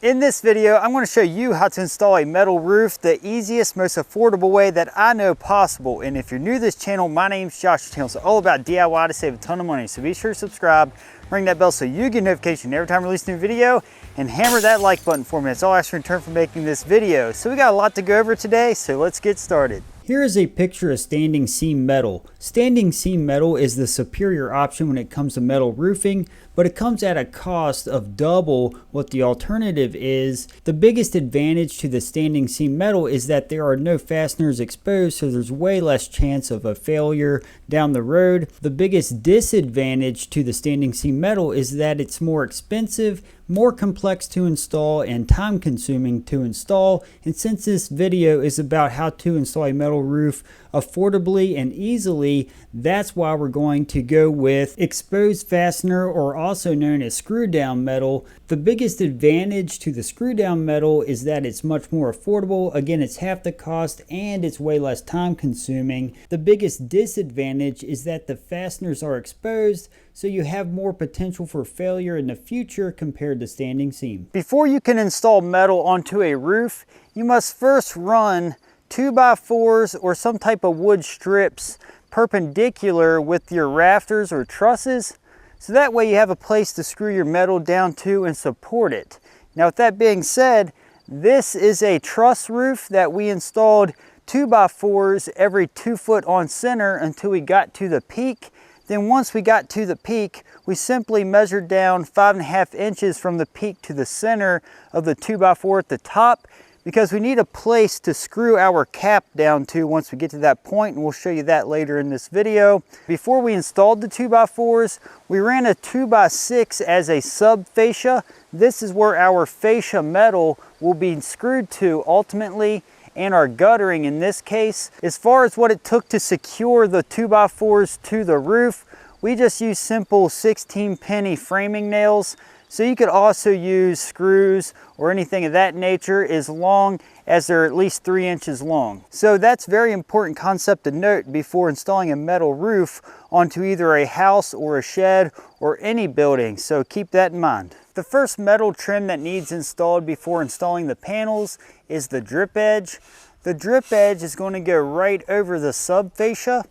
In this video, I'm going to show you how to install a metal roof the easiest, most affordable way that I know possible. And if you're new to this channel, my name's Josh. This channel is all about DIY to save a ton of money. So be sure to subscribe, ring that bell so you get notification every time I release a new video, and hammer that like button for me. That's all I ask in return for making this video. So we got a lot to go over today, so let's get started. Here is a picture of standing seam metal. Standing seam metal is the superior option when it comes to metal roofing, but it comes at a cost of double what the alternative is. The biggest advantage to the standing seam metal is that there are no fasteners exposed, so there's way less chance of a failure down the road. The biggest disadvantage to the standing seam metal is that it's more expensive, more complex to install, and time consuming to install. And since this video is about how to install a metal roof affordably and easily, that's why we're going to go with exposed fastener, or also known as screw down metal. The biggest advantage to the screw down metal is that it's much more affordable. Again, it's half the cost and it's way less time consuming. The biggest disadvantage is that the fasteners are exposed, so you have more potential for failure in the future compared to standing seam. Before you can install metal onto a roof, you must first run 2x4s or some type of wood strips perpendicular with your rafters or trusses, so that way you have a place to screw your metal down to and support it. Now, with that being said, this is a truss roof that we installed 2x4s every 2 foot on center until we got to the peak. Then once we got to the peak, we simply measured down 5.5 inches from the peak to the center of the 2x4 at the top, because we need a place to screw our cap down to once we get to that point, and we'll show you that later in this video. Before we installed the 2x4s, we ran a 2x6 as a sub fascia. This is where our fascia metal will be screwed to ultimately, and our guttering in this case. As far as what it took to secure the 2x4s to the roof, we just used simple 16-penny framing nails. So you could also use screws or anything of that nature, as long as they're at least 3 inches long. So that's a very important concept to note before installing a metal roof onto either a house or a shed or any building. So keep that in mind. The first metal trim that needs installed before installing the panels is the drip edge. The drip edge is going to go right over the sub fascia.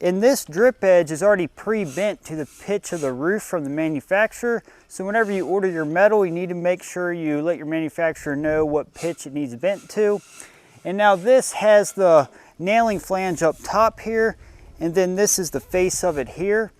And this drip edge is already pre-bent to the pitch of the roof from the manufacturer. So whenever you order your metal, you need to make sure you let your manufacturer know what pitch it needs bent to. And now this has the nailing flange up top here, and then this is the face of it here.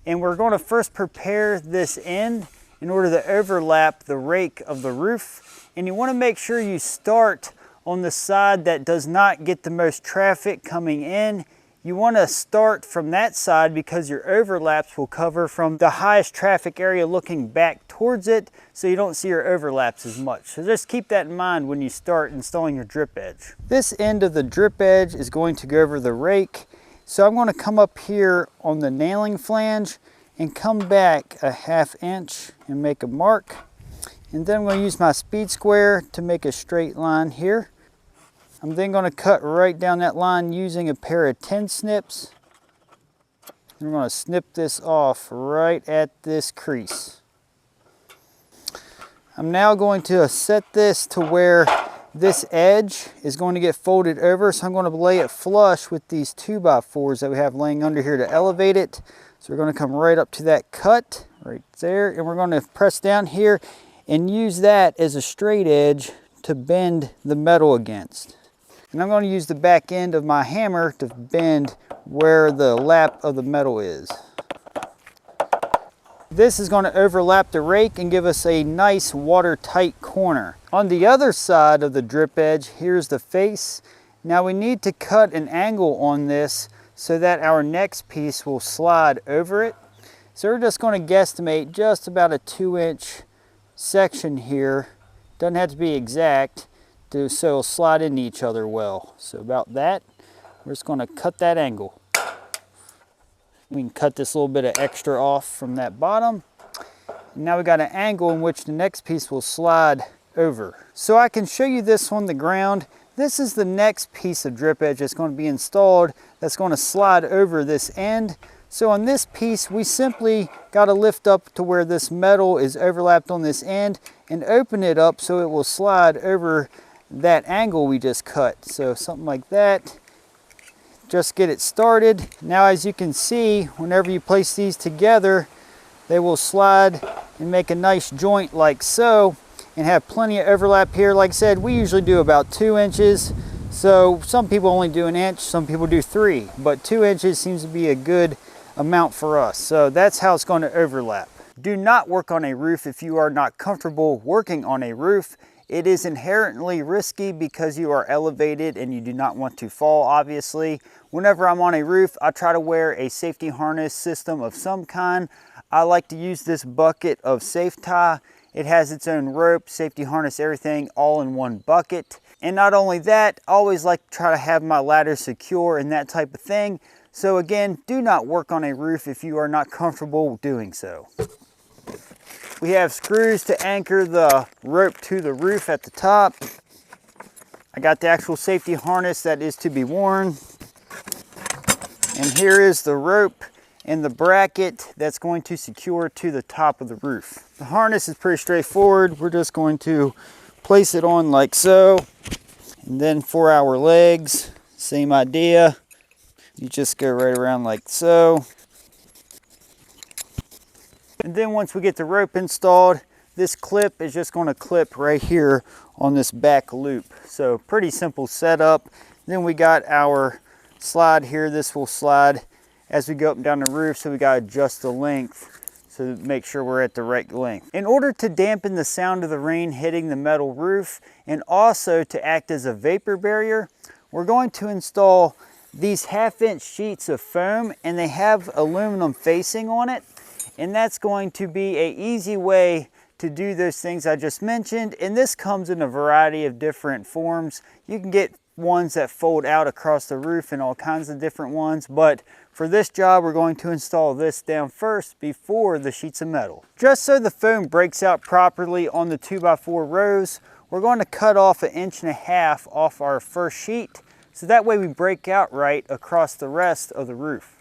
And we're going to first prepare this end in order to overlap the rake of the roof. And you want to make sure you start on the side that does not get the most traffic coming in. You want to start from that side because your overlaps will cover from the highest traffic area looking back towards it, so you don't see your overlaps as much. So just keep that in mind when you start installing your drip edge. This end of the drip edge is going to go over the rake. So I'm going to come up here on the nailing flange and come back a 1/2 inch and make a mark. And then I'm going to use my speed square to make a straight line here. I'm then going to cut right down that line using a pair of 10 snips. I'm going to snip this off right at this crease. I'm now going to set this to where this edge is going to get folded over. So I'm going to lay it flush with these 2x4s that we have laying under here to elevate it. So we're going to come right up to that cut right there. And we're going to press down here and use that as a straight edge to bend the metal against. And I'm going to use the back end of my hammer to bend where the lap of the metal is. This is going to overlap the rake and give us a nice watertight corner. On the other side of the drip edge, here's the face. Now we need to cut an angle on this so that our next piece will slide over it. So we're just going to guesstimate just about a 2-inch section here. Doesn't have to be exact, so it'll slide into each other well. So about that, we're just going to cut that angle. We can cut this little bit of extra off from that bottom. And now we got an angle in which the next piece will slide over. So I can show you this on the ground. This is the next piece of drip edge that's going to be installed that's going to slide over this end. So on this piece, we simply got to lift up to where this metal is overlapped on this end and open it up so it will slide over that angle we just cut. So something like that. Just get it started. Now, as you can see, whenever you place these together, they will slide and make a nice joint like so, and have plenty of overlap here. Like I said, we usually do about 2 inches. So some people only do 1 inch, some people do 3, but 2 inches seems to be a good amount for us. So that's how it's going to overlap. Do not work on a roof if you are not comfortable working on a roof. It is inherently risky because you are elevated and you do not want to fall, obviously. Whenever I'm on a roof, I try to wear a safety harness system of some kind. I like to use this bucket of Safe Tie. It has its own rope, safety harness, everything all in one bucket. And not only that, I always like to try to have my ladder secure and that type of thing. So again, do not work on a roof if you are not comfortable doing so. We have screws to anchor the rope to the roof at the top. I got the actual safety harness that is to be worn. And here is the rope and the bracket that's going to secure to the top of the roof. The harness is pretty straightforward. We're just going to place it on like so. And then for our legs, same idea. You just go right around like so. And then once we get the rope installed, this clip is just going to clip right here on this back loop. So pretty simple setup. Then we got our slide here. This will slide as we go up and down the roof, so we got to adjust the length to make sure we're at the right length. In order to dampen the sound of the rain hitting the metal roof and also to act as a vapor barrier, we're going to install these 1/2 inch sheets of foam, and they have aluminum facing on it. And that's going to be an easy way to do those things I just mentioned. And this comes in a variety of different forms. You can get ones that fold out across the roof and all kinds of different ones. But for this job, we're going to install this down first before the sheets of metal. Just so the foam breaks out properly on the 2x4 rows, we're going to cut off 1.5 inches off our first sheet. So that way we break out right across the rest of the roof.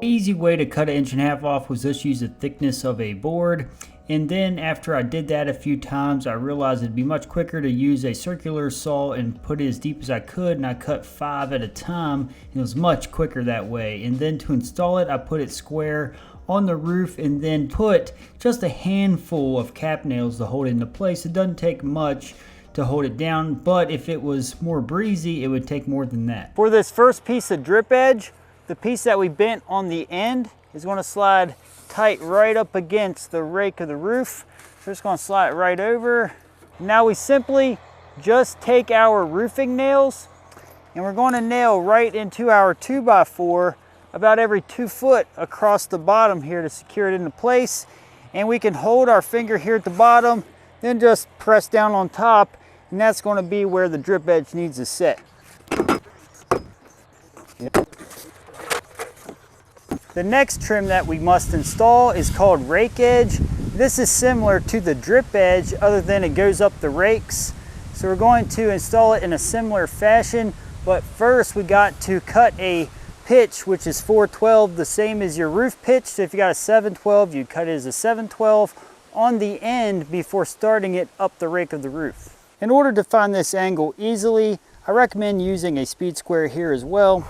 Easy way to cut 1.5 inches off was just use the thickness of a board. And then after I did that a few times, I realized it'd be much quicker to use a circular saw and put it as deep as I could, and I cut 5 at a time, and it was much quicker that way. And then to install it, I put it square on the roof and then put just a handful of cap nails to hold it into place. It doesn't take much to hold it down, but if it was more breezy, it would take more than that. For this first piece of drip edge, the piece that we bent on the end is going to slide tight right up against the rake of the roof. So just going to slide it right over. Now we simply just take our roofing nails and we're going to nail right into our 2x4 about every 2 foot across the bottom here to secure it into place. And we can hold our finger here at the bottom, then just press down on top, and that's going to be where the drip edge needs to sit. Yep. The next trim that we must install is called rake edge. This is similar to the drip edge other than it goes up the rakes. So we're going to install it in a similar fashion, but first we got to cut a pitch, which is 4/12, the same as your roof pitch. So if you got a 7/12, you cut it as a 7/12 on the end before starting it up the rake of the roof. In order to find this angle easily, I recommend using a speed square here as well.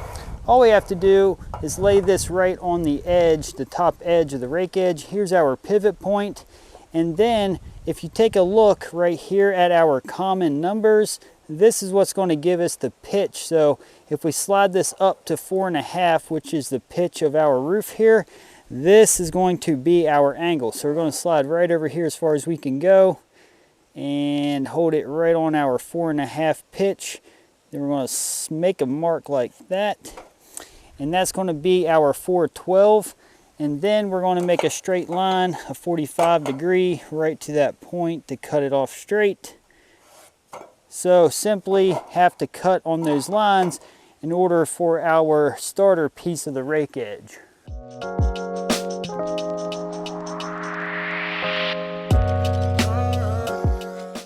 All we have to do is lay this right on the edge, the top edge of the rake edge. Here's our pivot point. And then if you take a look right here at our common numbers, this is what's going to give us the pitch. So if we slide this up to 4.5, which is the pitch of our roof here, this is going to be our angle. So we're going to slide right over here as far as we can go and hold it right on our 4.5 pitch. Then we're going to make a mark like that. And that's going to be our 4/12. And then we're going to make a straight line, a 45-degree, right to that point to cut it off straight. So simply have to cut on those lines in order for our starter piece of the rake edge.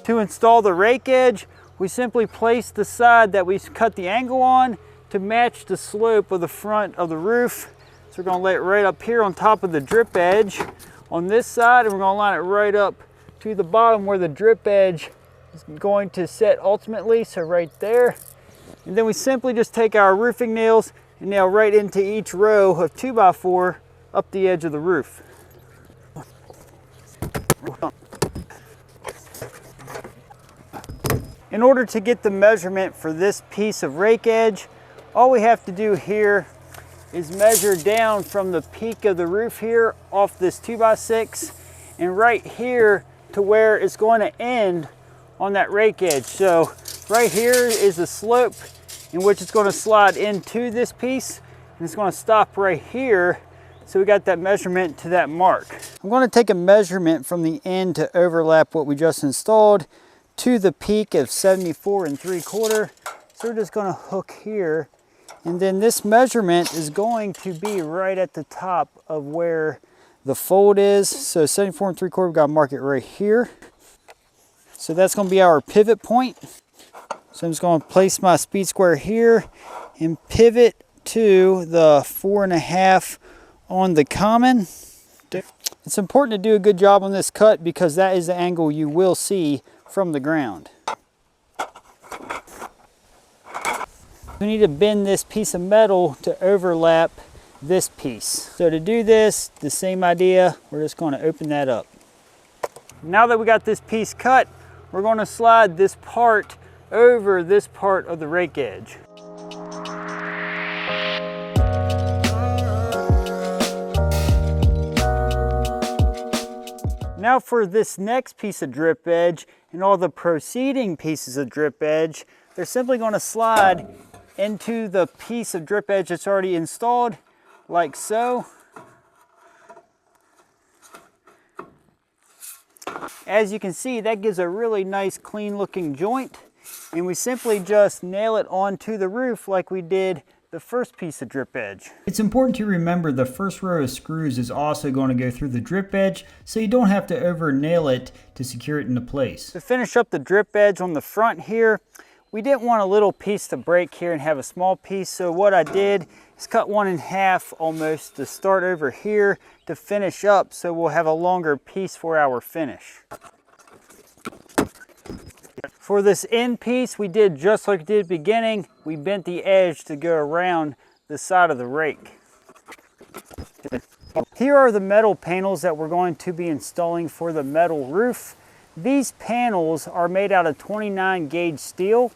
To install the rake edge, we simply place the side that we cut the angle on to match the slope of the front of the roof. So we're gonna lay it right up here on top of the drip edge on this side, and we're gonna line it right up to the bottom where the drip edge is going to set ultimately, so right there. And then we simply just take our roofing nails and nail right into each row of 2x4 up the edge of the roof. In order to get the measurement for this piece of rake edge, all we have to do here is measure down from the peak of the roof here off this 2x6 and right here to where it's going to end on that rake edge. So right here is the slope in which it's going to slide into this piece, and it's going to stop right here. So we got that measurement to that mark. I'm going to take a measurement from the end to overlap what we just installed to the peak of 74 3/4. So we're just going to hook here, and then this measurement is going to be right at the top of where the fold is. So 74 3/4, we've got to mark it right here. So that's going to be our pivot point. So I'm just going to place my speed square here and pivot to the 4.5 on the common. It's important to do a good job on this cut because that is the angle you will see from the ground. We need to bend this piece of metal to overlap this piece. So to do this, the same idea, we're just going to open that up. Now that we got this piece cut, we're going to slide this part over this part of the rake edge. Now for this next piece of drip edge and all the preceding pieces of drip edge, they're simply going to slide into the piece of drip edge that's already installed, like so. As you can see, that gives a really nice clean looking joint, and we simply just nail it onto the roof like we did the first piece of drip edge. It's important to remember the first row of screws is also going to go through the drip edge, so you don't have to over nail it to secure it into place. To finish up the drip edge on the front here, we didn't want a little piece to break here and have a small piece, so what I did is cut one in half almost to start over here to finish up, so we'll have a longer piece for our finish. For this end piece, we did just like we did at the beginning. We bent the edge to go around the side of the rake. Here are the metal panels that we're going to be installing for the metal roof. These panels are made out of 29 gauge steel,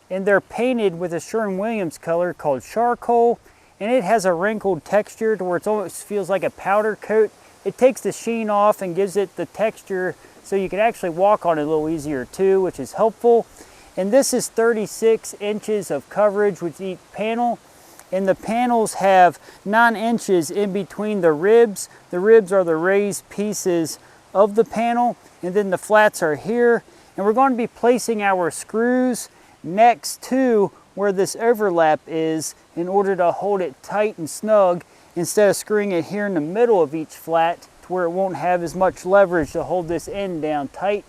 and they're painted with a Sherwin-Williams color called charcoal, and it has a wrinkled texture to where it almost feels like a powder coat. It takes the sheen off and gives it the texture so you can actually walk on it a little easier too, which is helpful. And this is 36 inches of coverage with each panel, and the panels have 9 inches in between the ribs. The ribs are the raised pieces of the panel, and then the flats are here. And we're going to be placing our screws next to where this overlap is in order to hold it tight and snug instead of screwing it here in the middle of each flat to where it won't have as much leverage to hold this end down tight.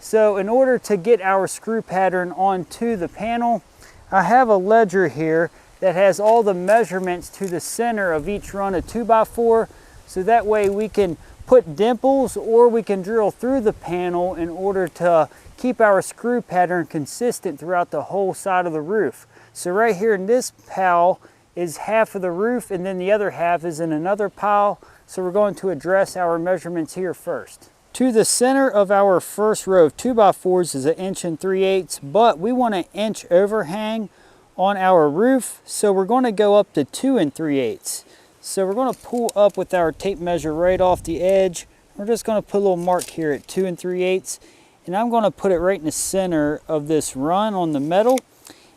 So in order to get our screw pattern onto the panel, I have a ledger here that has all the measurements to the center of each run of 2x4, so that way we can put dimples or we can drill through the panel in order to keep our screw pattern consistent throughout the whole side of the roof. So right here in this pile is half of the roof, and then the other half is in another pile. So we're going to address our measurements here first. To the center of our first row of 2x4s is 1 3/8, but we want an inch overhang on our roof, so we're going to go up to 2 3/8. So we're going to pull up with our tape measure right off the edge. We're just going to put a little mark here at 2 3/8, and I'm going to put it right in the center of this run on the metal,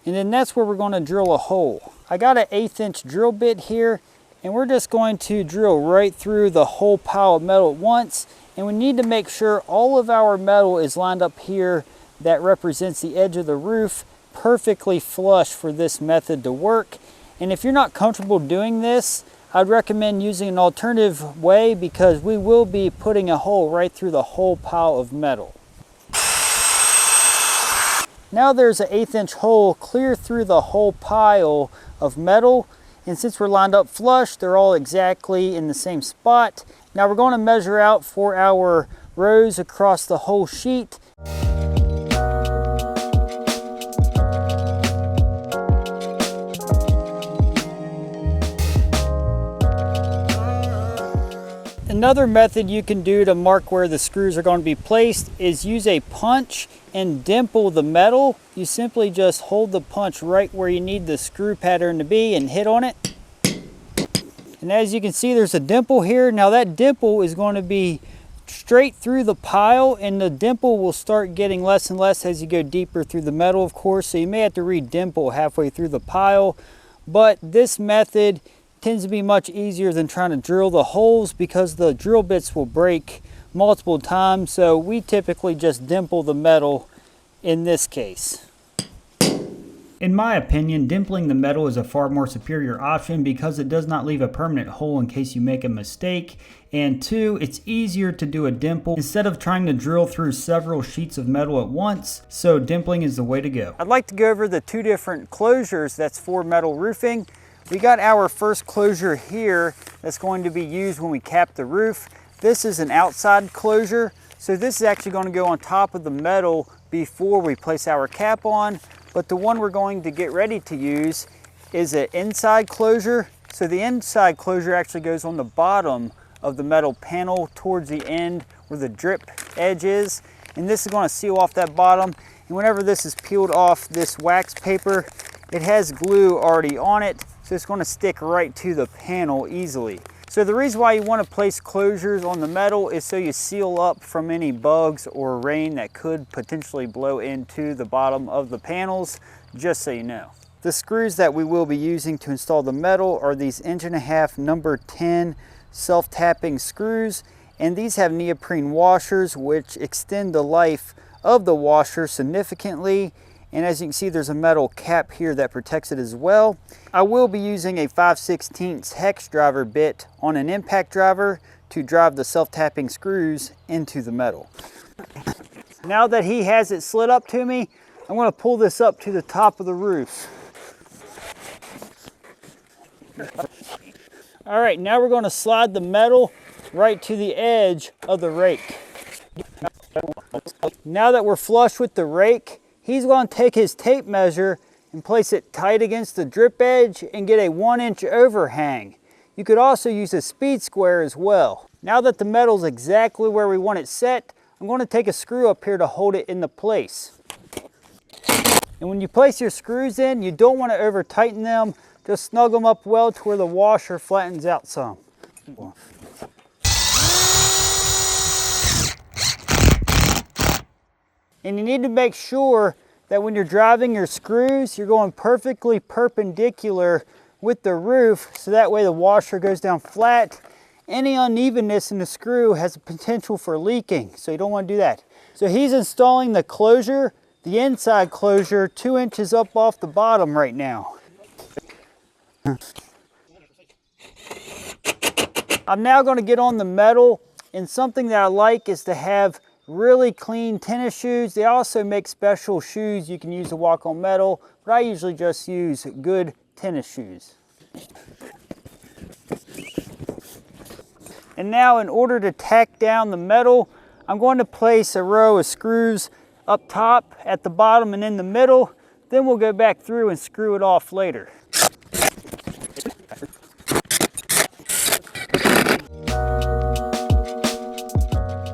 and then that's where we're going to drill a hole. I got an 1/8 inch drill bit here, and we're just going to drill right through the whole pile of metal at once. And we need to make sure all of our metal is lined up here that represents the edge of the roof perfectly flush for this method to work. And if you're not comfortable doing this, I'd recommend using an alternative way, because we will be putting a hole right through the whole pile of metal. Now there's an 1/8 inch hole clear through the whole pile of metal, And since we're lined up flush, they're all exactly in the same spot. Now we're going to measure out for our rows across the whole sheet. Another method you can do to mark where the screws are going to be placed is use a punch and dimple the metal. You simply just hold the punch right where you need the screw pattern to be and hit on it. And as you can see, there's a dimple here. Now that dimple is going to be straight through the pile, and the dimple will start getting less and less as you go deeper through the metal, of course. So you may have to re-dimple halfway through the pile, but this method tends to be much easier than trying to drill the holes because the drill bits will break multiple times. So we typically just dimple the metal in this case. In my opinion, dimpling the metal is a far more superior option because it does not leave a permanent hole in case you make a mistake. And two, it's easier to do a dimple instead of trying to drill through several sheets of metal at once. So dimpling is the way to go. I'd like to go over the two different closures that's for metal roofing. We got our first closure here that's going to be used when we cap the roof. This is an outside closure. So this is actually going to go on top of the metal before we place our cap on. But the one we're going to get ready to use is an inside closure. So the inside closure actually goes on the bottom of the metal panel towards the end where the drip edge is. And this is going to seal off that bottom. And whenever this is peeled off this wax paper, it has glue already on it. So it's going to stick right to the panel easily. So the reason why you want to place closures on the metal is so you seal up from any bugs or rain that could potentially blow into the bottom of the panels, just so you know. The screws that we will be using to install the metal are these 1.5" number 10 self-tapping screws, and these have neoprene washers which extend the life of the washer significantly. And as you can see, there's a metal cap here that protects it as well. I will be using a 5/16 hex driver bit on an impact driver to drive the self-tapping screws into the metal. Now that he has it slid up to me, I'm going to pull this up to the top of the roof. All right, now we're going to slide the metal right to the edge of the rake. Now that we're flush with the rake, he's going to take his tape measure and place it tight against the drip edge and get a 1-inch overhang. You could also use a speed square as well. Now that the metal's exactly where we want it set, I'm going to take a screw up here to hold it into place. And when you place your screws in, you don't want to over tighten them. Just snug them up well to where the washer flattens out some. And you need to make sure that when you're driving your screws, you're going perfectly perpendicular with the roof, so that way the washer goes down flat. Any unevenness in the screw has a potential for leaking, so you don't want to do that. So he's installing the closure, the inside closure, 2 inches up off the bottom right now. I'm now going to get on the metal, and something that I like is to have really clean tennis shoes. They also make special shoes you can use to walk on metal, but I usually just use good tennis shoes. And now, in order to tack down the metal, I'm going to place a row of screws up top, at the bottom, and in the middle. Then we'll go back through and screw it off later.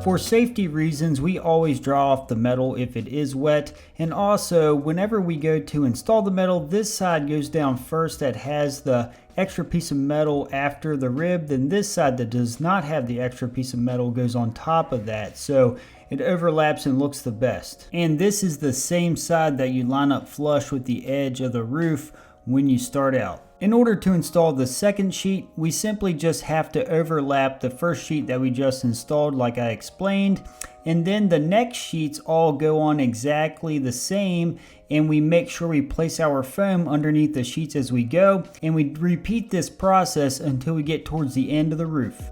For safety reasons, we always draw off the metal if it is wet, and also whenever we go to install the metal, this side goes down first that has the extra piece of metal after the rib, then this side that does not have the extra piece of metal goes on top of that, so it overlaps and looks the best. And this is the same side that you line up flush with the edge of the roof when you start out. In order to install the second sheet, we simply just have to overlap the first sheet that we just installed like I explained, and then the next sheets all go on exactly the same, and we make sure we place our foam underneath the sheets as we go, and we repeat this process until we get towards the end of the roof.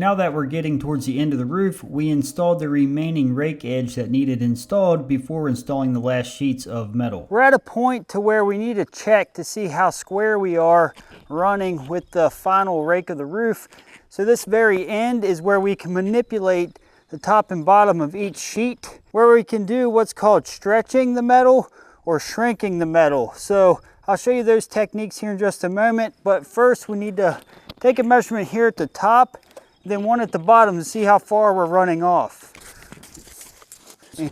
Now that we're getting towards the end of the roof, we installed the remaining rake edge that needed installed before installing the last sheets of metal. We're at a point to where we need to check to see how square we are running with the final rake of the roof. So this very end is where we can manipulate the top and bottom of each sheet, where we can do what's called stretching the metal or shrinking the metal. So I'll show you those techniques here in just a moment, but first we need to take a measurement here at the top, then one at the bottom to see how far we're running off. All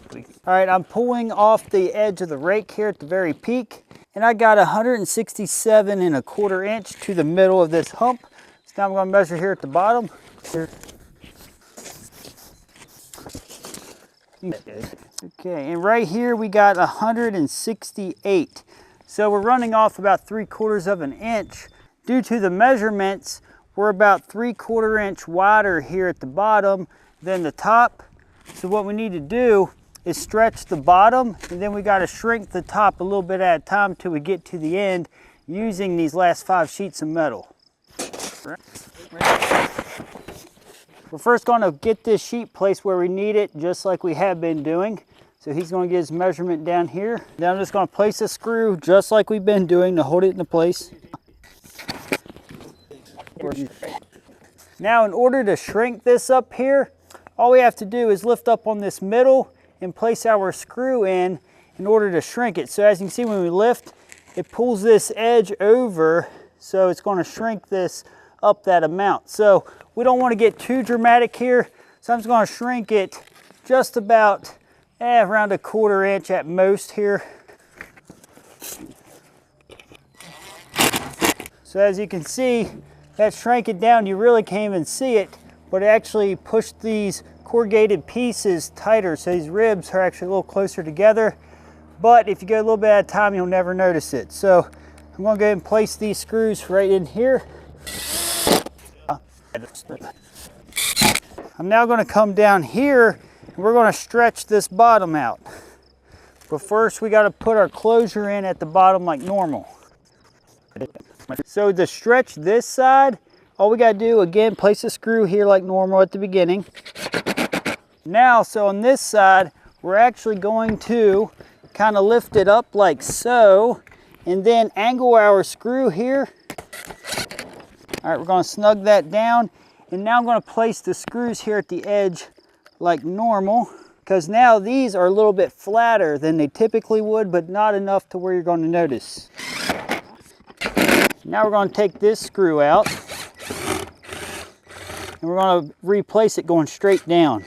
right, I'm pulling off the edge of the rake here at the very peak, and I got 167¼ inch to the middle of this hump. So now I'm going to measure here at the bottom. Okay, and right here we got 168. So we're running off about 3/4 inch. Due to the measurements, we're about 3/4 inch wider here at the bottom than the top. So what we need to do is stretch the bottom, and then we got to shrink the top a little bit at a time till we get to the end using these last 5 sheets of metal. We're first going to get this sheet placed where we need it, just like we have been doing. So he's going to get his measurement down here. Then I'm just going to place a screw just like we've been doing to hold it into place. Now in order to shrink this up here, all we have to do is lift up on this middle and place our screw in order to shrink it. So as you can see, when we lift, it pulls this edge over, so it's going to shrink this up that amount. So we don't want to get too dramatic here, so I'm just going to shrink it just about around 1/4 inch at most here. So as you can see, that shrank it down. You really can't even see it, but it actually pushed these corrugated pieces tighter, so these ribs are actually a little closer together. But if you go a little bit at a time, you'll never notice it. So I'm going to go ahead and place these screws right in here. I'm now going to come down here and we're going to stretch this bottom out. But first we got to put our closure in at the bottom like normal. So to stretch this side, all we got to do, again, place a screw here like normal at the beginning. Now, so on this side, we're actually going to kind of lift it up like so, and then angle our screw here. All right, we're going to snug that down, and now I'm going to place the screws here at the edge like normal, because now these are a little bit flatter than they typically would, but not enough to where you're going to notice. Now we're going to take this screw out, and we're going to replace it going straight down.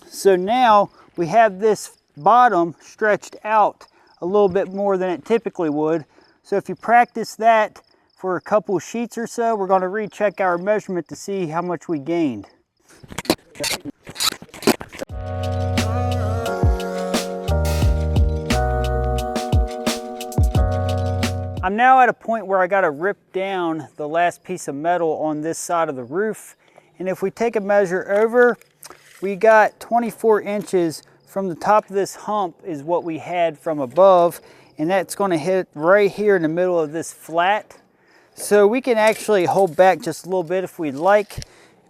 So now we have this bottom stretched out a little bit more than it typically would. So if you practice that for a couple of sheets or so, we're going to recheck our measurement to see how much we gained. I'm now at a point where I got to rip down the last piece of metal on this side of the roof. And if we take a measure over, we got 24 inches from the top of this hump is what we had from above, and that's going to hit right here in the middle of this flat. So we can actually hold back just a little bit if we'd like,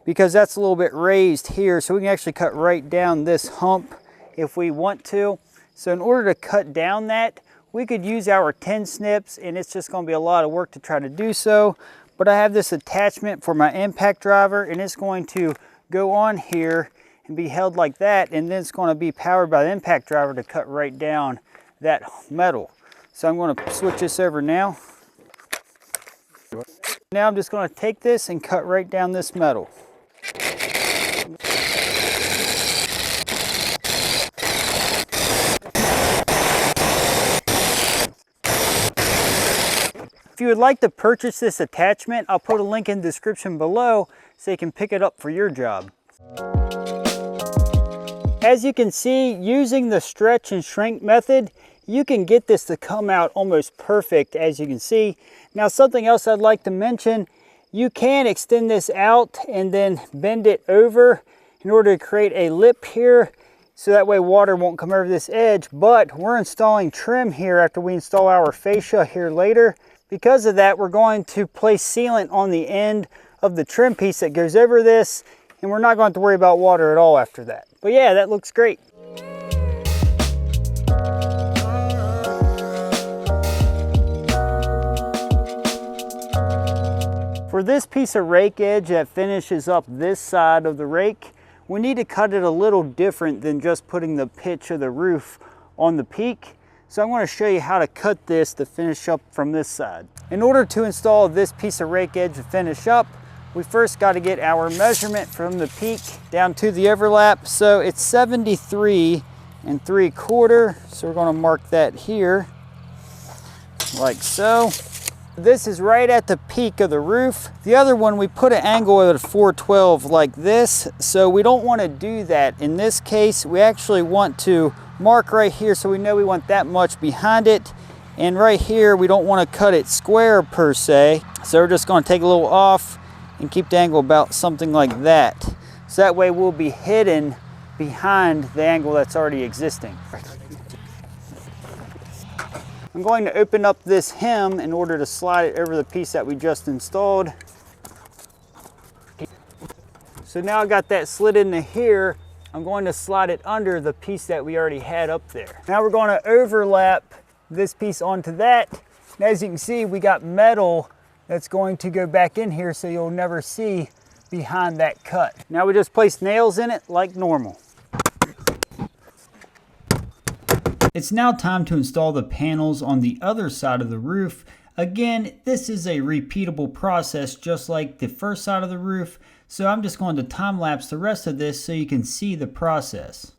because that's a little bit raised here, so we can actually cut right down this hump if we want to. So in order to cut down that, we could use our 10 snips, and it's just going to be a lot of work to try to do so. But I have this attachment for my impact driver, and it's going to go on here and be held like that, and then it's going to be powered by the impact driver to cut right down that metal. So I'm going to switch this over now. Now I'm just going to take this and cut right down this metal. If you would like to purchase this attachment, I'll put a link in the description below so you can pick it up for your job. As you can see, using the stretch and shrink method, you can get this to come out almost perfect, as you can see. Now, something else I'd like to mention, you can extend this out and then bend it over in order to create a lip here, so that way water won't come over this edge. But we're installing trim here after we install our fascia here later, Because of that, we're going to place sealant on the end of the trim piece that goes over this, and we're not going to have to worry about water at all after that. But yeah, that looks great. For this piece of rake edge that finishes up this side of the rake, we need to cut it a little different than just putting the pitch of the roof on the peak. So I'm going to show you how to cut this to finish up from this side. In order to install this piece of rake edge to finish up, we first got to get our measurement from the peak down to the overlap. So it's 73 3/4. So we're going to mark that here like so. This is right at the peak of the roof. The other one, we put an angle at 412 like this. So we don't want to do that. In this case, we actually want to mark right here so we know we want that much behind it. And right here, we don't want to cut it square per se. So we're just going to take a little off and keep the angle about something like that. So that way we'll be hidden behind the angle that's already existing. I'm going to open up this hem in order to slide it over the piece that we just installed. So now I got that slid into here. I'm going to slide it under the piece that we already had up there. Now we're going to overlap this piece onto that. And as you can see, we got metal that's going to go back in here so you'll never see behind that cut. Now we just place nails in it like normal. It's now time to install the panels on the other side of the roof. Again, this is a repeatable process just like the first side of the roof, so I'm just going to time lapse the rest of this so you can see the process.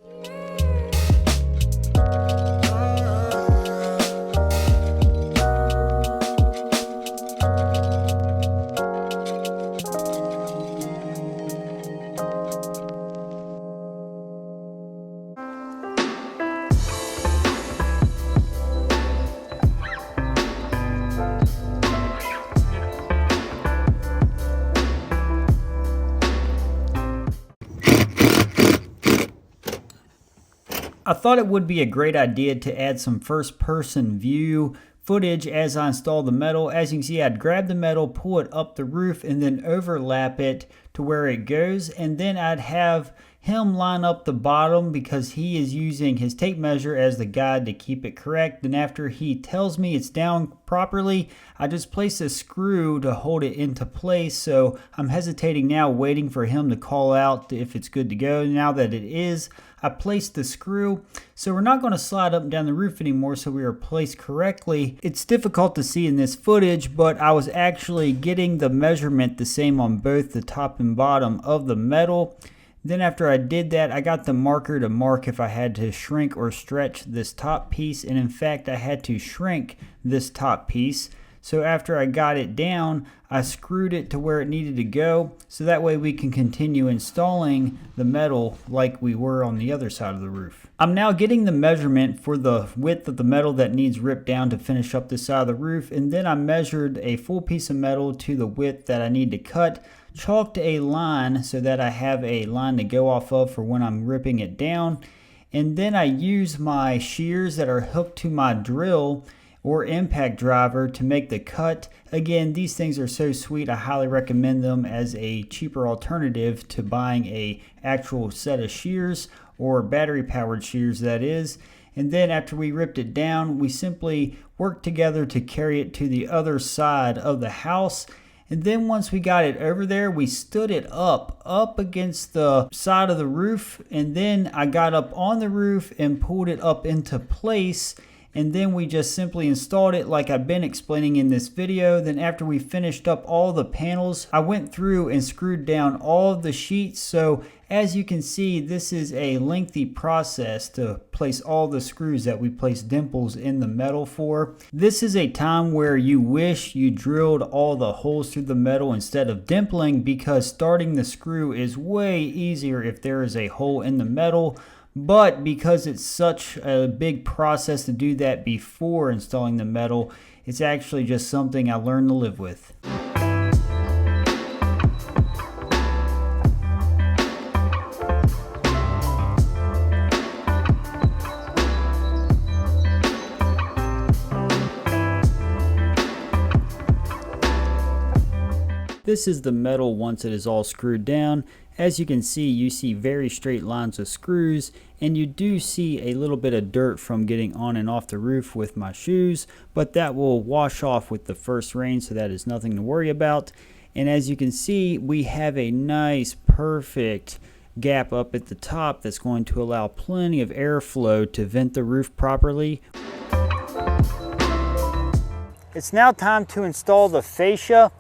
I thought it would be a great idea to add some first-person view footage as I install the metal. As you can see, I'd grab the metal, pull it up the roof, and then overlap it to where it goes. And then I'd have him line up the bottom because he is using his tape measure as the guide to keep it correct. And after he tells me it's down properly, I just place a screw to hold it into place. So I'm hesitating now, waiting for him to call out if it's good to go. Now that it is, I placed the screw. So we're not going to slide up and down the roof anymore, so we are placed correctly. It's difficult to see in this footage, but I was actually getting the measurement the same on both the top and bottom of the metal. Then after I did that, I got the marker to mark if I had to shrink or stretch this top piece. And in fact, I had to shrink this top piece. So after I got it down, I screwed it to where it needed to go. So that way we can continue installing the metal like we were on the other side of the roof. I'm now getting the measurement for the width of the metal that needs ripped down to finish up this side of the roof. And then I measured a full piece of metal to the width that I need to cut. Chalked a line so that I have a line to go off of for when I'm ripping it down. And then I use my shears that are hooked to my drill or impact driver to make the cut. Again, these things are so sweet, I highly recommend them as a cheaper alternative to buying a actual set of shears or battery powered shears, that is. And then after we ripped it down, we simply worked together to carry it to the other side of the house. And then once we got it over there, we stood it up against the side of the roof. And then I got up on the roof and pulled it up into place. And then we just simply installed it like I've been explaining in this video. Then after we finished up all the panels, I went through and screwed down all of the sheets. So as you can see, this is a lengthy process to place all the screws that we place dimples in the metal for. This is a time where you wish you drilled all the holes through the metal instead of dimpling, because starting the screw is way easier if there is a hole in the metal. But because it's such a big process to do that before installing the metal, it's actually just something I learned to live with. this is the metal once it is all screwed down. As you can see, you see very straight lines of screws, and you do see a little bit of dirt from getting on and off the roof with my shoes, but that will wash off with the first rain, so that is nothing to worry about. And as you can see, we have a nice, perfect gap up at the top that's going to allow plenty of airflow to vent the roof properly. It's now time to install the fascia.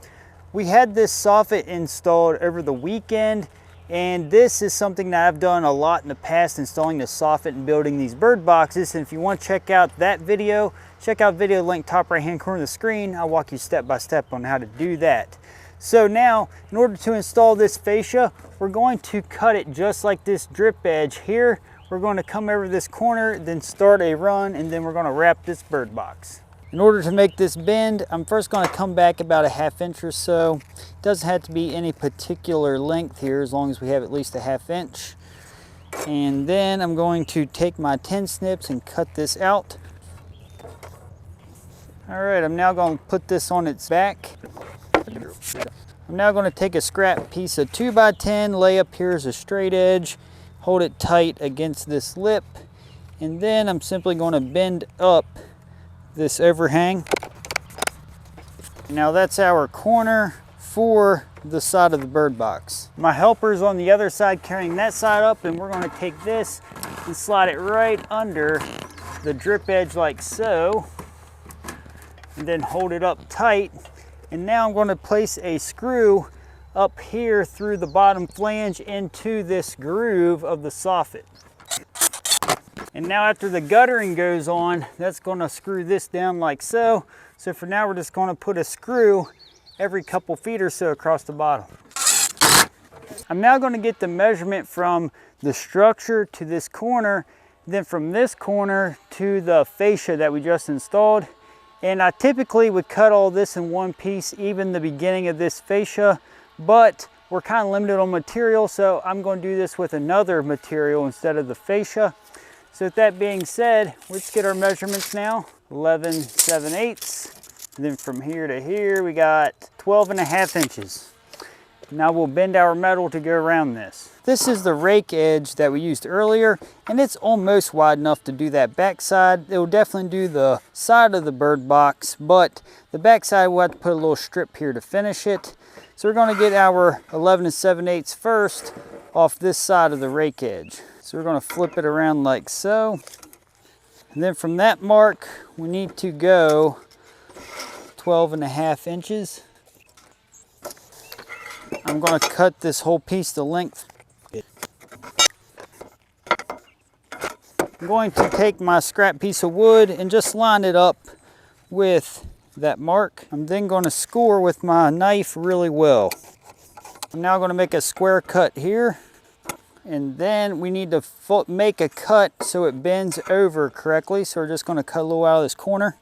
We had this soffit installed over the weekend, and this is something that I've done a lot in the past, installing the soffit and building these bird boxes. And if you want to check out that video, check out video link top right hand corner of the screen. I'll walk you step by step on how to do that. So now, in order to install this fascia, we're going to cut it just like this drip edge here. We're going to come over this corner, then start a run, and then we're going to wrap this bird box. In order to make this bend, I'm first going to come back about a ½ inch or so. It doesn't have to be any particular length here, as long as we have at least a ½ inch. And then I'm going to take my 10 snips and cut this out. All right, I'm now going to put this on its back. I'm now going to take a scrap piece of 2x10, lay up here as a straight edge, hold it tight against this lip, and then I'm simply going to bend up this overhang. Now that's our corner for the side of the bird box. My helper's on the other side carrying that side up, and we're going to take this and slide it right under the drip edge like so, and then hold it up tight. And now I'm going to place a screw up here through the bottom flange into this groove of the soffit. And now after the guttering goes on, that's going to screw this down like so. So for now, we're just going to put a screw every couple feet or so across the bottom. I'm now going to get the measurement from the structure to this corner, then from this corner to the fascia that we just installed. And I typically would cut all this in one piece, even the beginning of this fascia, but we're kind of limited on material, so I'm going to do this with another material instead of the fascia. So with that being said, let's get our measurements now. 11 7/8. Then from here to here, we got 12.5 inches. Now we'll bend our metal to go around this. This is the rake edge that we used earlier, and it's almost wide enough to do that backside. It will definitely do the side of the bird box, but the backside we'll have to put a little strip here to finish it. So we're going to get our 11 7/8 first off this side of the rake edge. So we're going to flip it around like so. And then from that mark, we need to go 12.5 inches. I'm going to cut this whole piece to length. I'm going to take my scrap piece of wood and just line it up with that mark. I'm then going to score with my knife really well. I'm now going to make a square cut here, and then we need to make a cut so it bends over correctly. So we're just going to cut a little out of this corner.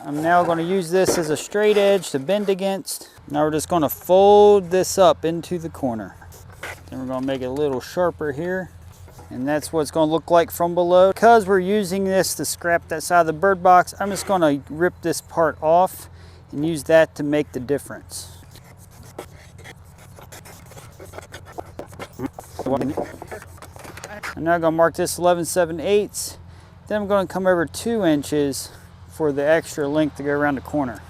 I'm now going to use this as a straight edge to bend against. Now we're just going to fold this up into the corner. Then we're going to make it a little sharper here. And that's what it's going to look like from below. Because we're using this to scrap that side of the bird box, I'm just going to rip this part off and use that to make the difference. I'm now going to mark this 11 7/8. Then I'm going to come over 2 inches for the extra length to go around the corner.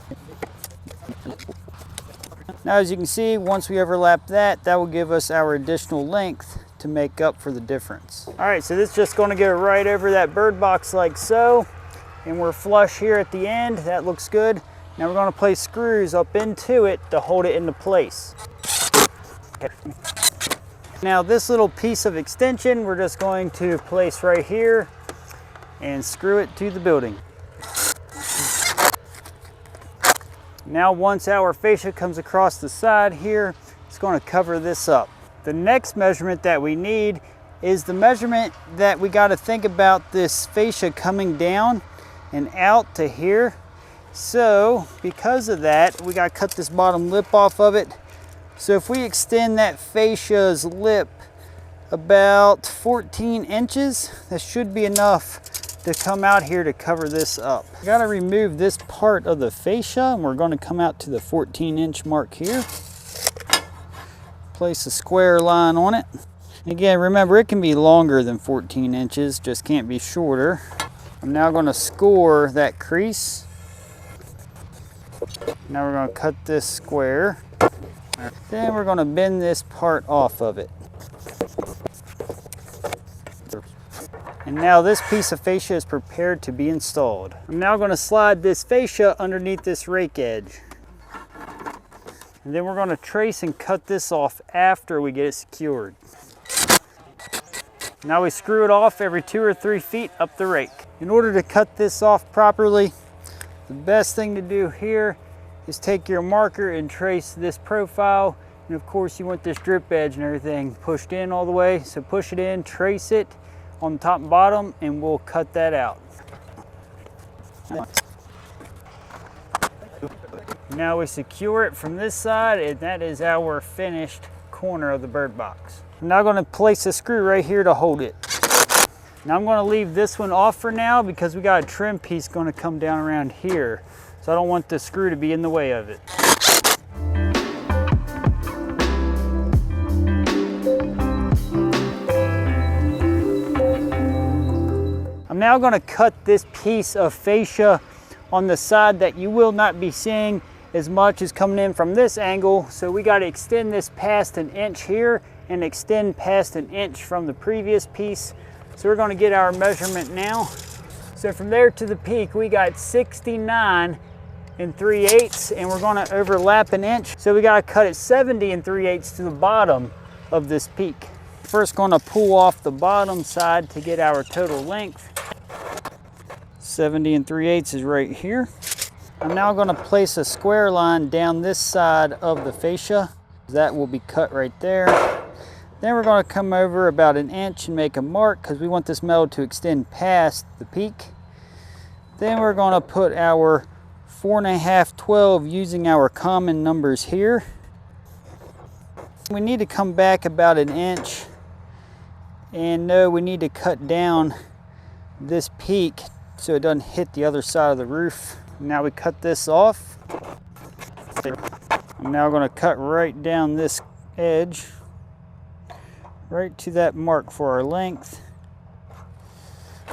Now as you can see, once we overlap that, that will give us our additional length to make up for the difference. All right, so this is just going to go right over that bird box like so, and we're flush here at the end. That looks good. Now we're going to place screws up into it to hold it into place. Okay. Now this little piece of extension, we're just going to place right here and screw it to the building. Now once our fascia comes across the side here, it's going to cover this up. The next measurement that we need is the measurement that we got to think about this fascia coming down and out to here. So because of that, we got to cut this bottom lip off of it. So if we extend that fascia's lip about 14 inches, that should be enough to come out here to cover this up. I gotta remove this part of the fascia, and we're gonna come out to the 14-inch mark here. Place a square line on it. Again, remember, it can be longer than 14 inches, just can't be shorter. I'm now gonna score that crease. Now we're gonna cut this square. Then we're gonna bend this part off of it. And now this piece of fascia is prepared to be installed. I'm now gonna slide this fascia underneath this rake edge. And then we're gonna trace and cut this off after we get it secured. Now we screw it off every 2 or 3 feet up the rake. In order to cut this off properly, the best thing to do here is take your marker and trace this profile. And of course you want this drip edge and everything pushed in all the way. So push it in, trace it on the top and bottom, and we'll cut that out. Now we secure it from this side, and that is our finished corner of the bird box. I'm now going to place a screw right here to hold it. Now I'm going to leave this one off for now because we got a trim piece going to come down around here. So I don't want the screw to be in the way of it. I'm now going to cut this piece of fascia on the side that you will not be seeing as much as coming in from this angle. So we got to extend this past 1 inch here and extend past 1 inch from the previous piece. So we're going to get our measurement now. So from there to the peak, we got 69 3/8, and we're going to overlap 1 inch. So we got to cut it 70 3/8 to the bottom of this peak. First, going to pull off the bottom side to get our total length. 70 3/8 is right here. I'm now going to place a square line down this side of the fascia. That will be cut right there. Then we're going to come over about 1 inch and make a mark because we want this metal to extend past the peak. Then we're going to put our 4.5 12 using our common numbers here. We need to come back about 1 inch, and no, we need to cut down this peak so it doesn't hit the other side of the roof. Now we cut this off. I'm now going to cut right down this edge, right to that mark for our length.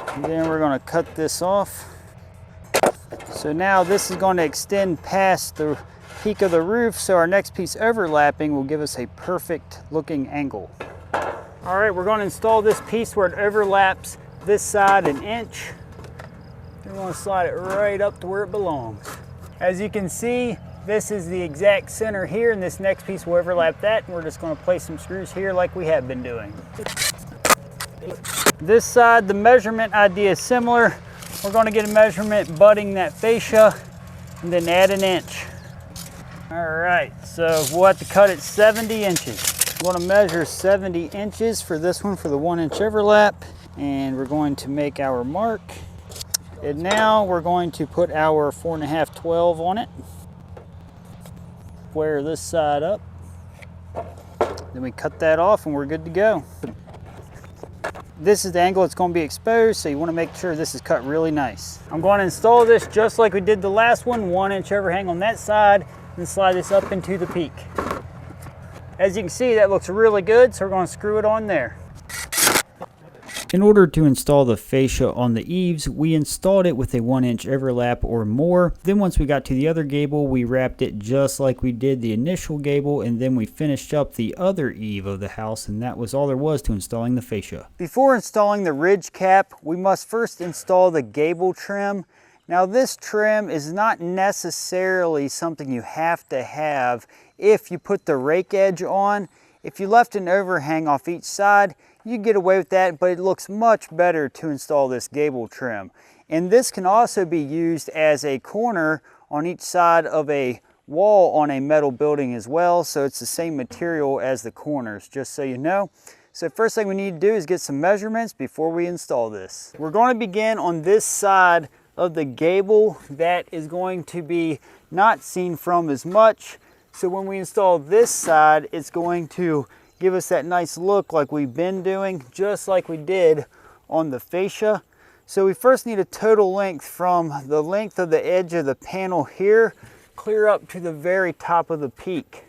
And then we're going to cut this off. So now this is going to extend past the peak of the roof, so our next piece overlapping will give us a perfect looking angle. All right, we're going to install this piece where it overlaps this side 1 inch. We're going to slide it right up to where it belongs. As you can see, this is the exact center here, and this next piece will overlap that, and we're just going to place some screws here like we have been doing. This side, the measurement idea is similar. We're going to get a measurement butting that fascia and then add 1 inch. All right, so we'll have to cut it 70 inches. We're going to measure 70 inches for this one for the 1 inch overlap, and we're going to make our mark. And now we're going to put our 4.5 12 on it. Square this side up. Then we cut that off and we're good to go. This is the angle it's going to be exposed, so you want to make sure this is cut really nice. I'm going to install this just like we did the last one, 1 inch overhang on that side, and slide this up into the peak. As you can see, that looks really good, so we're going to screw it on there. In order to install the fascia on the eaves, we installed it with a 1 inch overlap or more. Then once we got to the other gable, we wrapped it just like we did the initial gable, and then we finished up the other eave of the house, and that was all there was to installing the fascia. Before installing the ridge cap, we must first install the gable trim. Now this trim is not necessarily something you have to have if you put the rake edge on. If you left an overhang off each side, you get away with that, but it looks much better to install this gable trim. And this can also be used as a corner on each side of a wall on a metal building as well, so it's the same material as the corners, just so you know. So first thing we need to do is get some measurements before we install this. We're going to begin on this side of the gable that is going to be not seen from as much. So when we install this side, it's going to give us that nice look like we've been doing, just like we did on the fascia. So we first need a total length from the length of the edge of the panel here, clear up to the very top of the peak.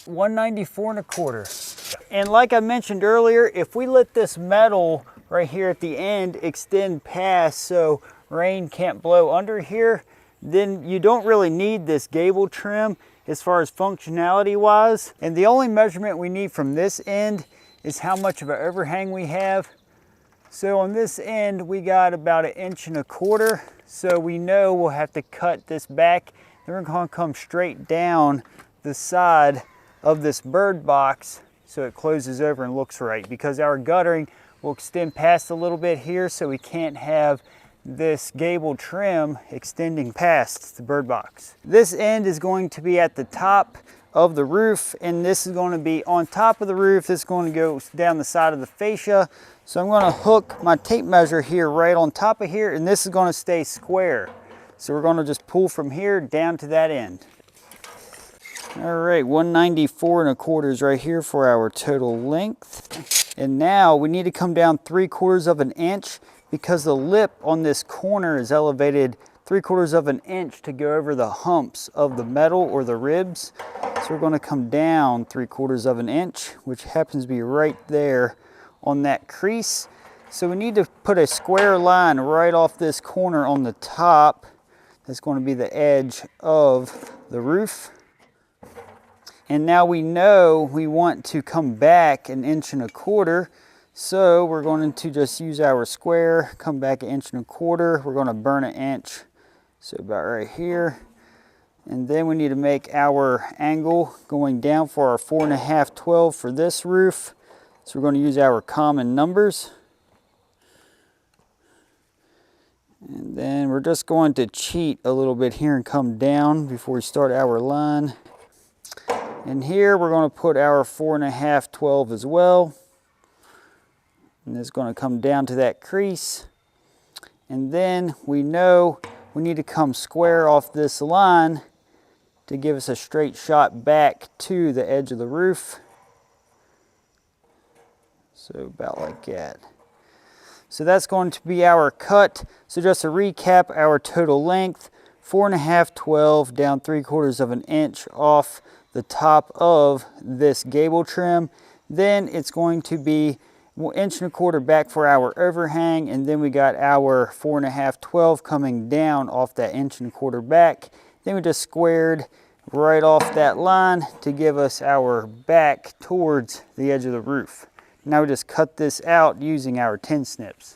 194 1/4. And like I mentioned earlier, if we let this metal right here at the end extend past so rain can't blow under here, then you don't really need this gable trim as far as functionality wise. And the only measurement we need from this end is how much of an overhang we have. So on this end, we got about 1.25 inches. So we know we'll have to cut this back. Then we're gonna come straight down the side of this bird box so it closes over and looks right, because our guttering will extend past a little bit here, so we can't have this gable trim extending past the bird box. This end is going to be at the top of the roof, and this is going to be on top of the roof. This is going to go down the side of the fascia. So I'm going to hook my tape measure here right on top of here, and this is going to stay square. So we're going to just pull from here down to that end. All right, 194 1/4 right here for our total length. And now we need to come down 3/4 inch, because the lip on this corner is elevated 3/4 inch to go over the humps of the metal or the ribs. So we're going to come down 3/4 inch, which happens to be right there on that crease. So we need to put a square line right off this corner on the top. That's going to be the edge of the roof. And now we know we want to come back 1.25 inches. So we're going to just use our square, come back 1.25 inches. We're going to burn 1 inch. So about right here. And then we need to make our angle going down for our 4.5 12 for this roof. So we're going to use our common numbers. And then we're just going to cheat a little bit here and come down before we start our line. And here we're going to put our 4.5 12 as well. And it's going to come down to that crease. And then we know we need to come square off this line to give us a straight shot back to the edge of the roof. So about like that. So that's going to be our cut. So just to recap, our total length, 4.5 12 down 3/4 inch off the top of this gable trim. Then it's going to be 1.25 inch back for our overhang, and then we got our 4.5 12 coming down off that 1.25 inch back. Then we just squared right off that line to give us our back towards the edge of the roof. Now we just cut this out using our tin snips.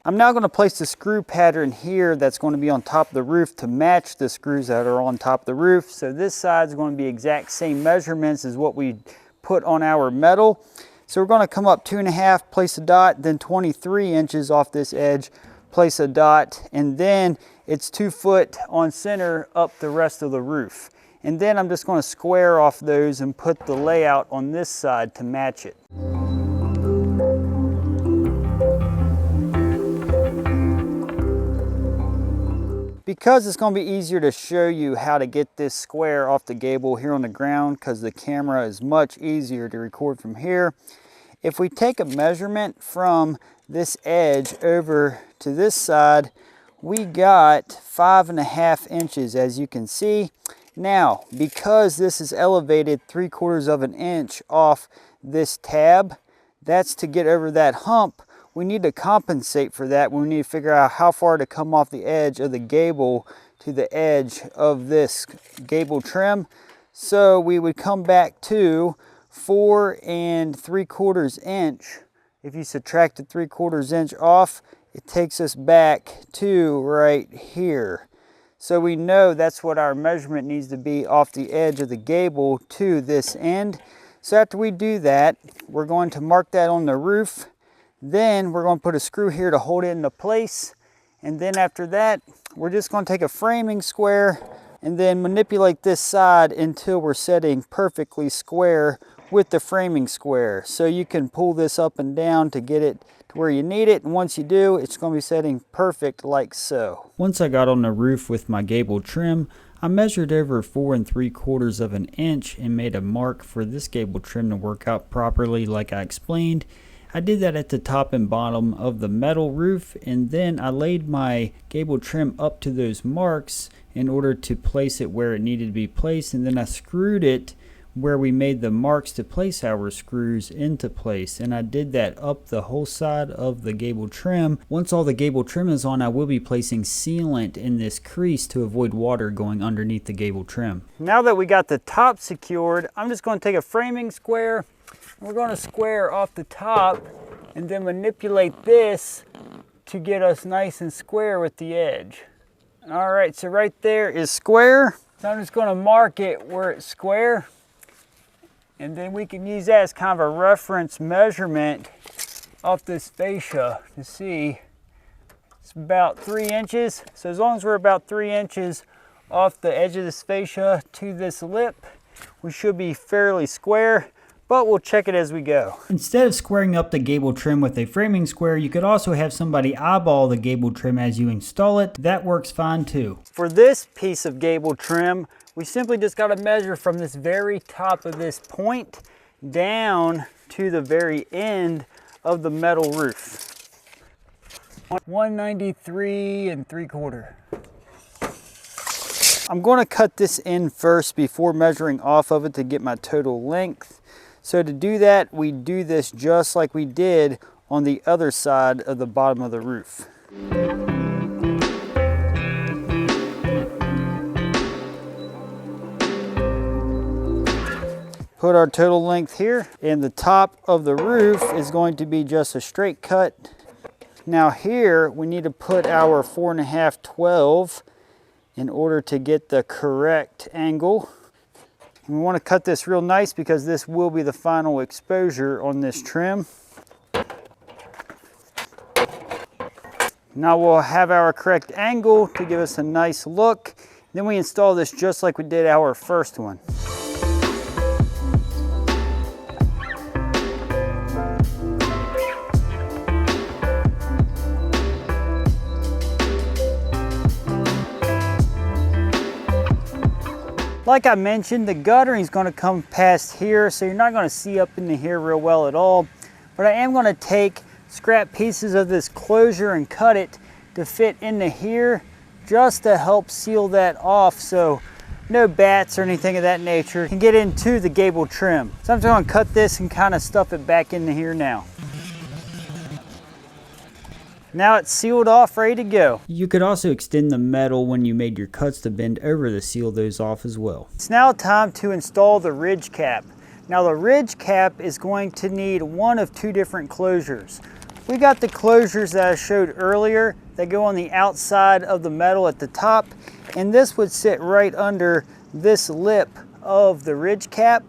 I'm now going to place the screw pattern here that's going to be on top of the roof to match the screws that are on top of the roof. So this side is going to be exact same measurements as what we put on our metal. So we're going to come up 2.5, place a dot, then 23 inches off this edge, place a dot, and then it's 2 foot on center up the rest of the roof. And then I'm just going to square off those and put the layout on this side to match it. Because it's going to be easier to show you how to get this square off the gable here on the ground, because the camera is much easier to record from here. If we take a measurement from this edge over to this side, we got 5.5 inches, as you can see. Now, because this is elevated 3/4 inch off this tab, that's to get over that hump. We need to compensate for that. We need to figure out how far to come off the edge of the gable to the edge of this gable trim. So we would come back to 4.75 inch. If you subtract the 3/4 inch off, it takes us back to right here. So we know that's what our measurement needs to be off the edge of the gable to this end. So after we do that, we're going to mark that on the roof. Then we're going to put a screw here to hold it into place. And then after that, we're just going to take a framing square and then manipulate this side until we're setting perfectly square with the framing square. So you can pull this up and down to get it to where you need it, and once you do, it's going to be setting perfect like so. Once I got on the roof with my gable trim, I measured over 4 3/4 of an inch and made a mark for this gable trim to work out properly like I explained. I did that at the top and bottom of the metal roof, and then I laid my gable trim up to those marks in order to place it where it needed to be placed, and then I screwed it where we made the marks to place our screws into place, and I did that up the whole side of the gable trim. Once all the gable trim is on, I will be placing sealant in this crease to avoid water going underneath the gable trim. Now that we got the top secured, I'm just going to take a framing square. We're going to square off the top and then manipulate this to get us nice and square with the edge. All right, so right there is square. So I'm just going to mark it where it's square. And then we can use that as kind of a reference measurement off this fascia to see. It's about 3 inches. So as long as we're about 3 inches off the edge of this fascia to this lip, we should be fairly square, but we'll check it as we go. Instead of squaring up the gable trim with a framing square, you could also have somebody eyeball the gable trim as you install it. That works fine too. For this piece of gable trim, we simply just got to measure from this very top of this point down to the very end of the metal roof. 193 3/4. I'm going to cut this in first before measuring off of it to get my total length. So to do that, we do this just like we did on the other side of the bottom of the roof. Put our total length here, and the top of the roof is going to be just a straight cut. Now here, we need to put our 4 1/2 12 in order to get the correct angle. And we want to cut this real nice because this will be the final exposure on this trim. Now we'll have our correct angle to give us a nice look. Then we install this just like we did our first one. Like I mentioned, the guttering is going to come past here, so you're not going to see up into here real well at all. But I am going to take scrap pieces of this closure and cut it to fit into here just to help seal that off so no bats or anything of that nature can get into the gable trim. So I'm just going to cut this and kind of stuff it back into here now. Now it's sealed off, ready to go. You could also extend the metal when you made your cuts to bend over to seal those off as well. It's now time to install the ridge cap. Now the ridge cap is going to need one of 2 different closures. We got the closures that I showed earlier that go on the outside of the metal at the top, and this would sit right under this lip of the ridge cap,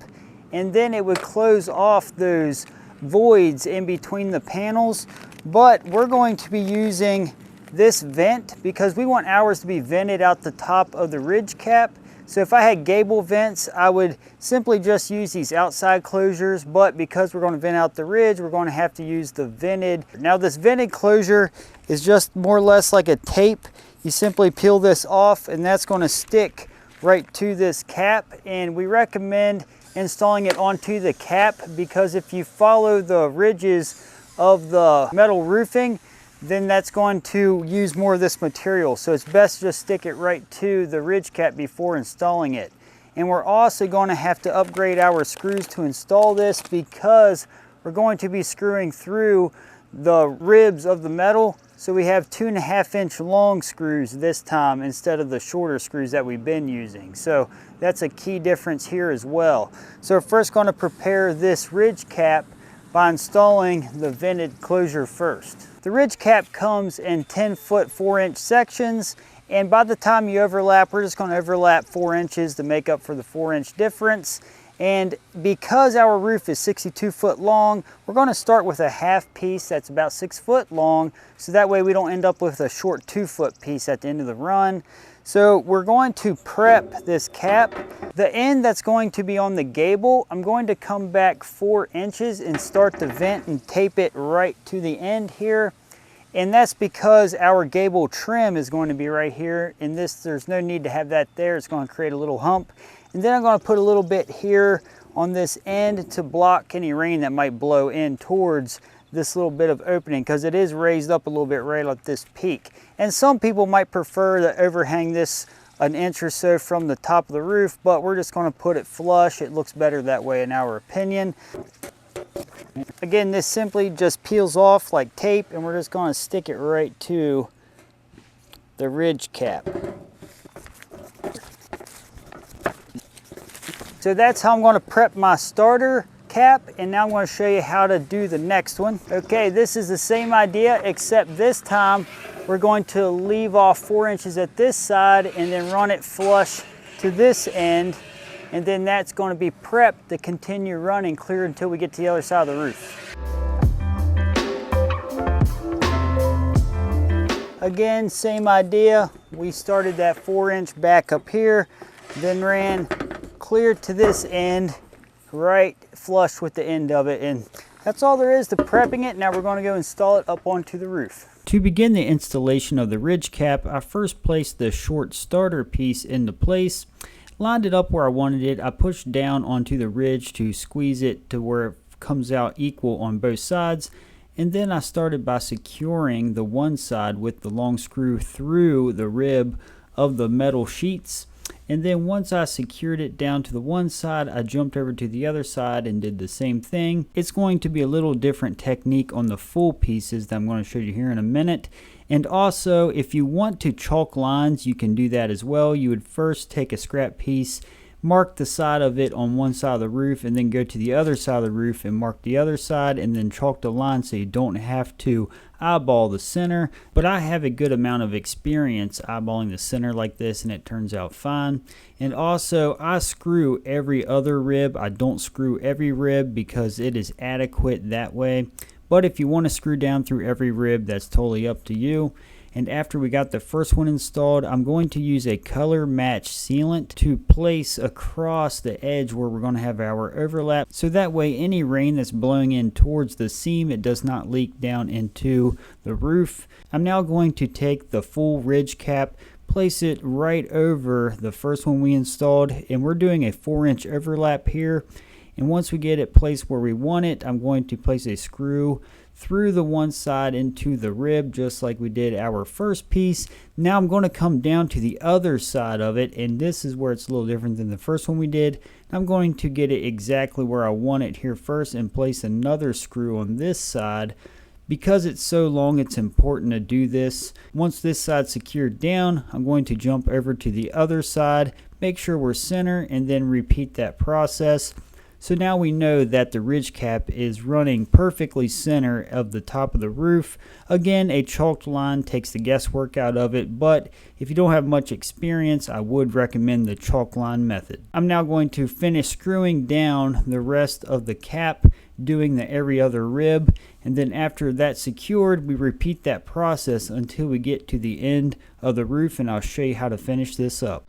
and then it would close off those voids in between the panels. But we're going to be using this vent because we want ours to be vented out the top of the ridge cap. So if I had gable vents, I would simply just use these outside closures, but because we're going to vent out the ridge, we're going to have to use the vented. Now this vented closure is just more or less like a tape. You simply peel this off and that's going to stick right to this cap, and we recommend installing it onto the cap because if you follow the ridges of the metal roofing, then that's going to use more of this material. So it's best to just stick it right to the ridge cap before installing it. And we're also going to have to upgrade our screws to install this because we're going to be screwing through the ribs of the metal. So we have 2 1/2 inch long screws this time instead of the shorter screws that we've been using. So that's a key difference here as well. So we're first going to prepare this ridge cap by installing the vented closure first. The ridge cap comes in 10-foot 4-inch sections, and by the time you overlap, we're just going to overlap 4 inches to make up for the 4-inch difference. And because our roof is 62 foot long, we're going to start with a half piece that's about 6 foot long, so that way we don't end up with a short 2-foot piece at the end of the run. So we're going to prep this cap. The end that's going to be on the gable, I'm going to come back 4 inches and start the vent and tape it right to the end here. And that's because our gable trim is going to be right here, and there's no need to have that there. It's going to create a little hump. And then I'm going to put a little bit here on this end to block any rain that might blow in towards this little bit of opening, because it is raised up a little bit right at this peak. And some people might prefer to overhang this an inch or so from the top of the roof, but we're just going to put it flush. It looks better that way in our opinion. Again, this simply just peels off like tape, and we're just going to stick it right to the ridge cap. So that's how I'm going to prep my starter cap, and now I'm going to show you how to do the next one. Okay, this is the same idea, except this time we're going to leave off 4 inches at this side and then run it flush to this end, and then that's going to be prepped to continue running clear until we get to the other side of the roof. Again, same idea. We started that 4-inch back up here, then ran clear to this end, right flush with the end of it, and that's all there is to prepping it. Now we're going to go install it up onto the roof. To begin the installation of the ridge cap, I first placed the short starter piece into place, lined it up where I wanted it. I pushed down onto the ridge to squeeze it to where it comes out equal on both sides, and then I started by securing the one side with the long screw through the rib of the metal sheets. And then once I secured it down to the one side, I jumped over to the other side and did the same thing. It's going to be a little different technique on the full pieces that I'm going to show you here in a minute. And also, if you want to chalk lines, you can do that as well. You would first take a scrap piece, mark the side of it on one side of the roof, and then go to the other side of the roof and mark the other side, and then chalk the line so you don't have to eyeball the center. But I have a good amount of experience eyeballing the center like this, and it turns out fine. And also, I screw every other rib. I don't screw every rib because it is adequate that way. But if you want to screw down through every rib, that's totally up to you. And after we got the first one installed, I'm going to use a color match sealant to place across the edge where we're going to have our overlap, so that way any rain that's blowing in towards the seam, it does not leak down into the roof. I'm now going to take the full ridge cap, place it right over the first one we installed, and we're doing a 4-inch overlap here. And once we get it placed where we want it, I'm going to place a screw through the one side into the rib, just like we did our first piece. Now I'm going to come down to the other side of it, and this is where it's a little different than the first one we did. I'm going to get it exactly where I want it here first and place another screw on this side. Because it's so long, it's important to do this. Once this side's secured down, I'm going to jump over to the other side, make sure we're center, and then repeat that process. So now we know that the ridge cap is running perfectly center of the top of the roof. Again, a chalked line takes the guesswork out of it, but if you don't have much experience, I would recommend the chalk line method. I'm now going to finish screwing down the rest of the cap, doing the every other rib, and then after that's secured, we repeat that process until we get to the end of the roof, and I'll show you how to finish this up.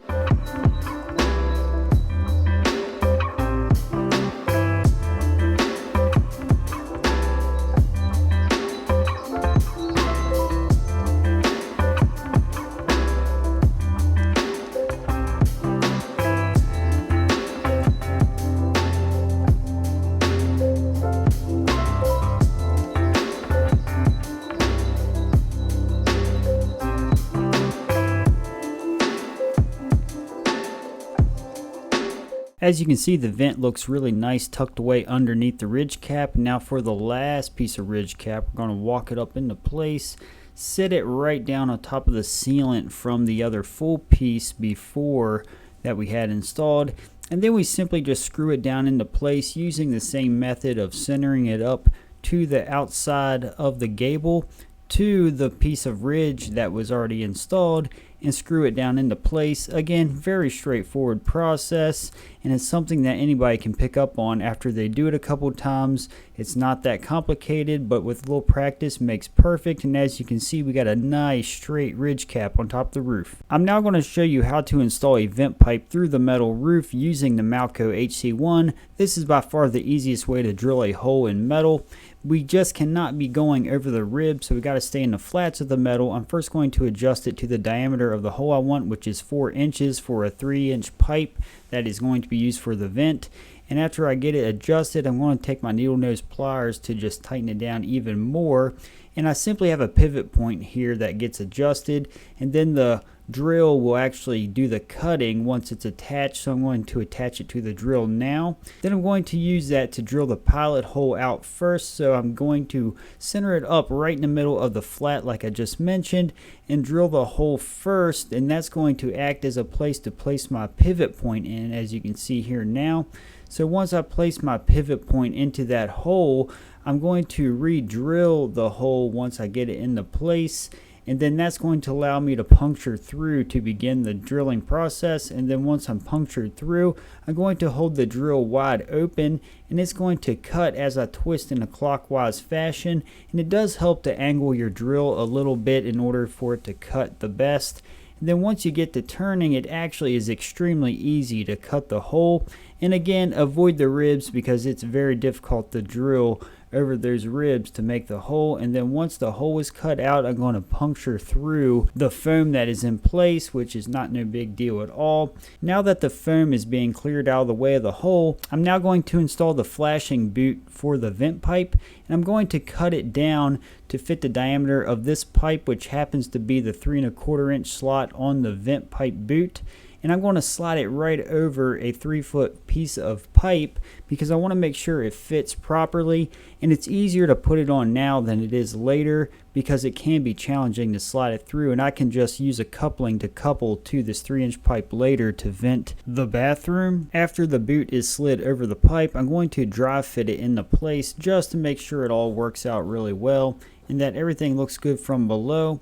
As you can see, the vent looks really nice tucked away underneath the ridge cap. Now for the last piece of ridge cap, we're going to walk it up into place, sit it right down on top of the sealant from the other full piece before that we had installed, and then we simply just screw it down into place using the same method of centering it up to the outside of the gable to the piece of ridge that was already installed. and screw it down into place. Again, very straightforward process, and it's something that anybody can pick up on after they do it a couple times. It's not that complicated, but with a little practice makes perfect. And as you can see, we got a nice straight ridge cap on top of the roof. I'm now going to show you how to install a vent pipe through the metal roof using the Malco HC1. This is by far the easiest way to drill a hole in metal. We just cannot be going over the rib, so we got to stay in the flats of the metal. I'm first going to adjust it to the diameter of the hole I want, which is 4 inches for a 3-inch pipe that is going to be used for the vent. And after I get it adjusted, I'm going to take my needle nose pliers to just tighten it down even more. And I simply have a pivot point here that gets adjusted, and then the drill will actually do the cutting once it's attached. So I'm going to attach it to the drill now. Then I'm going to use that to drill the pilot hole out first. So I'm going to center it up right in the middle of the flat like I just mentioned and drill the hole first, and that's going to act as a place to place my pivot point in, as you can see here now. So once I place my pivot point into that hole, I'm going to re-drill the hole once I get it into place, and then that's going to allow me to puncture through to begin the drilling process. And then once I'm punctured through, I'm going to hold the drill wide open, and it's going to cut as I twist in a clockwise fashion. And it does help to angle your drill a little bit in order for it to cut the best. And then once you get to turning, it actually is extremely easy to cut the hole. And again, avoid the ribs because it's very difficult to drill over those ribs to make the hole. And then once the hole is cut out, I'm going to puncture through the foam that is in place, which is not no big deal at all. Now that the foam is being cleared out of the way of the hole, I'm now going to install the flashing boot for the vent pipe, and I'm going to cut it down to fit the diameter of this pipe, which happens to be the 3 1/4 inch slot on the vent pipe boot. And I'm going to slide it right over a 3-foot piece of pipe because I want to make sure it fits properly. And it's easier to put it on now than it is later because it can be challenging to slide it through. And I can just use a coupling to couple to this 3-inch pipe later to vent the bathroom. After the boot is slid over the pipe, I'm going to dry fit it into place just to make sure it all works out really well and that everything looks good from below.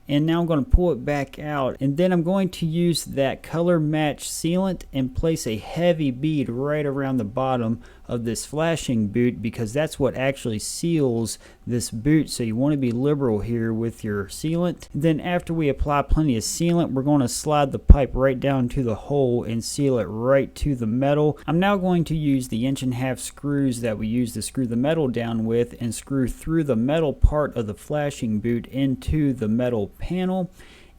And now I'm going to pull it back out, and then I'm going to use that color match sealant and place a heavy bead right around the bottom of this flashing boot because that's what actually seals this boot. So you want to be liberal here with your sealant. And then after we apply plenty of sealant, we're going to slide the pipe right down to the hole and seal it right to the metal. I'm now going to use the 1.5-inch screws that we use to screw the metal down with and screw through the metal part of the flashing boot into the metal panel.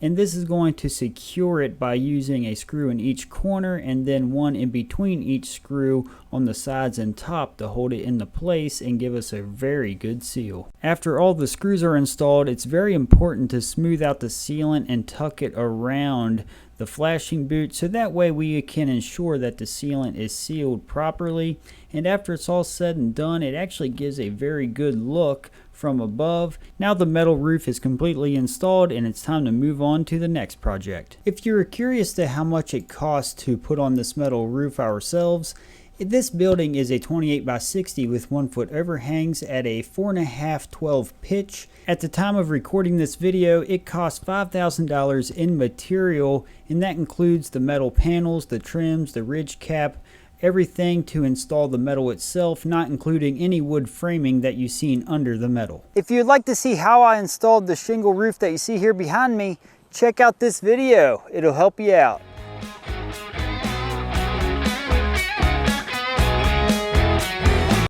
And this is going to secure it by using a screw in each corner and then one in between each screw on the sides and top to hold it into place and give us a very good seal. After all the screws are installed, it's very important to smooth out the sealant and tuck it around the flashing boot so that way we can ensure that the sealant is sealed properly. And after it's all said and done, it actually gives a very good look from above. Now the metal roof is completely installed and it's time to move on to the next project. If you're curious to how much it costs to put on this metal roof ourselves, this building is a 28 by 60 with 1-foot overhangs at a 4.5/12 pitch. At the time of recording this video, it cost $5,000 in material, and that includes the metal panels, the trims, the ridge cap, everything to install the metal itself, not including any wood framing that you've seen under the metal. If you'd like to see how I installed the shingle roof that you see here behind me, check out this video. It'll help you out.